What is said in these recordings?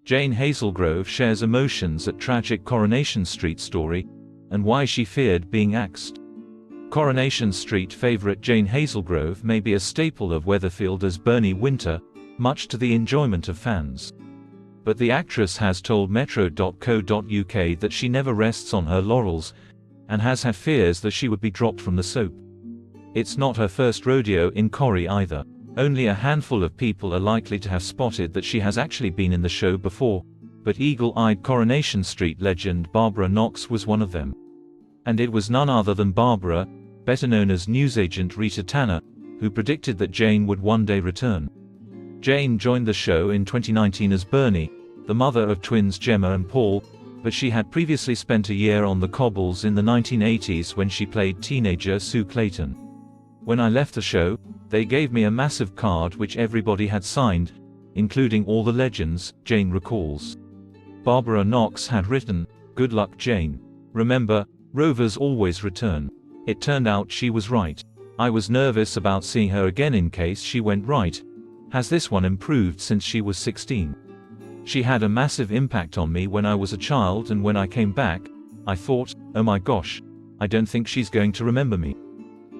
Jane Hazlegrove shares emotions at tragic Coronation Street story, and why she feared being axed. Coronation Street favorite Jane Hazlegrove may be a staple of Weatherfield as Bernie Winter, much to the enjoyment of fans. But the actress has told Metro.co.uk that she never rests on her laurels, and has had fears that she would be dropped from the soap. It's not her first rodeo in Corrie either. Only a handful of people are likely to have spotted that she has actually been in the show before, but eagle-eyed Coronation Street legend Barbara Knox was one of them. And it was none other than Barbara, better known as newsagent Rita Tanner, who predicted that Jane would one day return. Jane joined the show in 2019 as Bernie, the mother of twins Gemma and Paul, but she had previously spent a year on the cobbles in the 1980s when she played teenager Sue Clayton. When I left the show, they gave me a massive card which everybody had signed, including all the legends, Jane recalls. Barbara Knox had written, "Good luck, Jane. Remember, rovers always return." It turned out she was right. I was nervous about seeing her again in case she went right. Has this one improved since she was 16? She had a massive impact on me when I was a child, and when I came back, I thought, oh my gosh, I don't think she's going to remember me.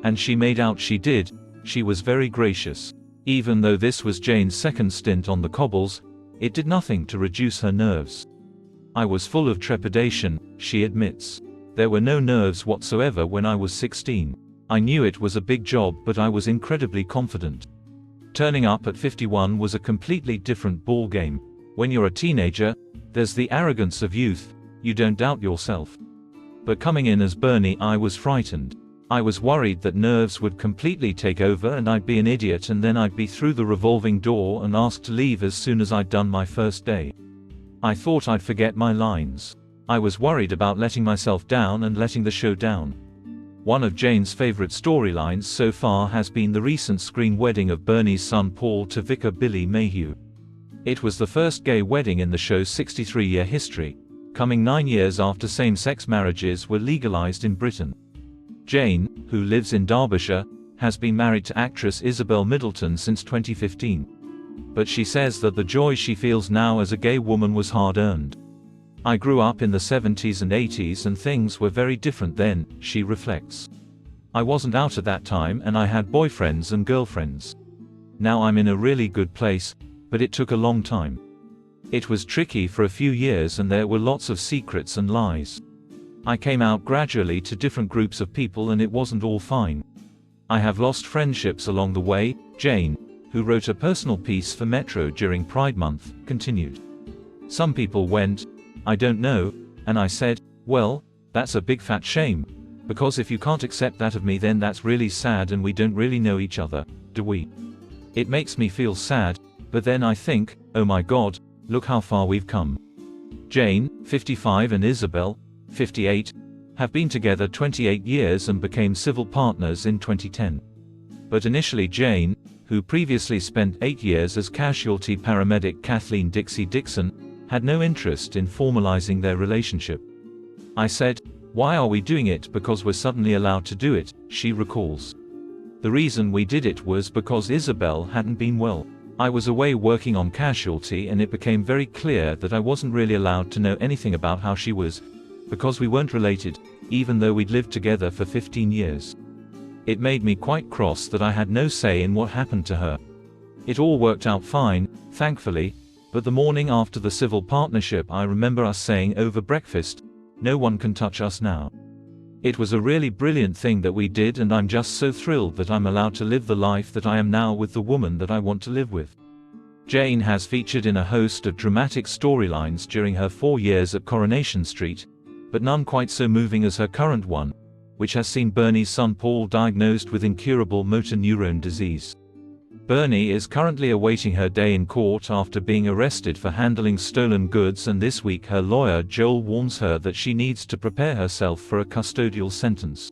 And she made out she did. She was very gracious. Even though this was Jane's second stint on the cobbles, it did nothing to reduce her nerves. I was full of trepidation, she admits. There were no nerves whatsoever when I was 16. I knew it was a big job, but I was incredibly confident. Turning up at 51 was a completely different ball game. When you're a teenager, there's the arrogance of youth, you don't doubt yourself. But coming in as Bernie, I was frightened. I was worried that nerves would completely take over and I'd be an idiot, and then I'd be through the revolving door and asked to leave as soon as I'd done my first day. I thought I'd forget my lines. I was worried about letting myself down and letting the show down. One of Jane's favorite storylines so far has been the recent screen wedding of Bernie's son Paul to vicar Billy Mayhew. It was the first gay wedding in the show's 63-year history, coming 9 years after same-sex marriages were legalized in Britain. Jane, who lives in Derbyshire, has been married to actress Isabel Middleton since 2015. But she says that the joy she feels now as a gay woman was hard-earned. "I grew up in the 70s and 80s and things were very different then," she reflects. "I wasn't out at that time and I had boyfriends and girlfriends. Now I'm in a really good place, but it took a long time. It was tricky for a few years and there were lots of secrets and lies. I came out gradually to different groups of people and it wasn't all fine. I have lost friendships along the way," Jane, who wrote a personal piece for Metro during Pride Month, continued. "Some people went, 'I don't know,' and I said, well, that's a big fat shame. Because if you can't accept that of me, then that's really sad and we don't really know each other, do we? It makes me feel sad, but then I think, oh my God, look how far we've come." Jane, 55, and Isabel, 58, have been together 28 years and became civil partners in 2010. But initially Jane, who previously spent 8 years as casualty paramedic Kathleen Dixie Dixon, had no interest in formalizing their relationship. "I said, why are we doing it because we're suddenly allowed to do it," she recalls. "The reason we did it was because Isabel hadn't been well. I was away working on Casualty and it became very clear that I wasn't really allowed to know anything about how she was, because we weren't related, even though we'd lived together for 15 years. It made me quite cross that I had no say in what happened to her. It all worked out fine, thankfully, but the morning after the civil partnership I remember us saying over breakfast, 'No one can touch us now.' It was a really brilliant thing that we did, and I'm just so thrilled that I'm allowed to live the life that I am now with the woman that I want to live with." Jane has featured in a host of dramatic storylines during her 4 years at Coronation Street, but none quite so moving as her current one, which has seen Bernie's son Paul diagnosed with incurable motor neurone disease. Bernie is currently awaiting her day in court after being arrested for handling stolen goods, and this week her lawyer Joel warns her that she needs to prepare herself for a custodial sentence.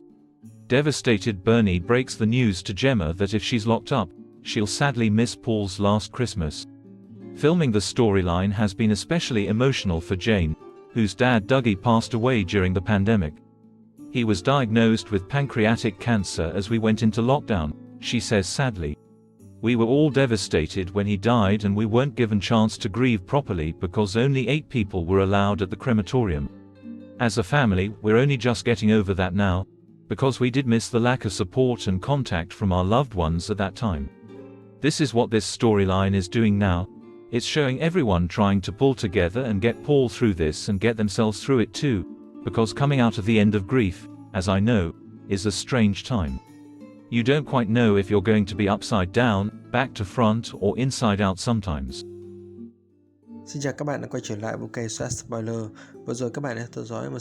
Devastated, Bernie breaks the news to Gemma that if she's locked up, she'll sadly miss Paul's last Christmas. Filming the storyline has been especially emotional for Jane, whose dad Dougie passed away during the pandemic. "He was diagnosed with pancreatic cancer as we went into lockdown," she says sadly. We were all devastated when he died and we weren't given chance to grieve properly because only 8 people were allowed at the crematorium. As a family, we're only just getting over that now, because we did miss the lack of support and contact from our loved ones at that time. This is what this storyline is doing now. It's showing everyone trying to pull together and get Paul through this and get themselves through it too, because coming out of the end of grief, as I know, is a strange time. You don't quite know if you're going to be upside down, back to front or inside out sometimes. Xin chào các bạn đã quay trở lại với kênh Spoiler. Vừa rồi các bạn đã theo dõi một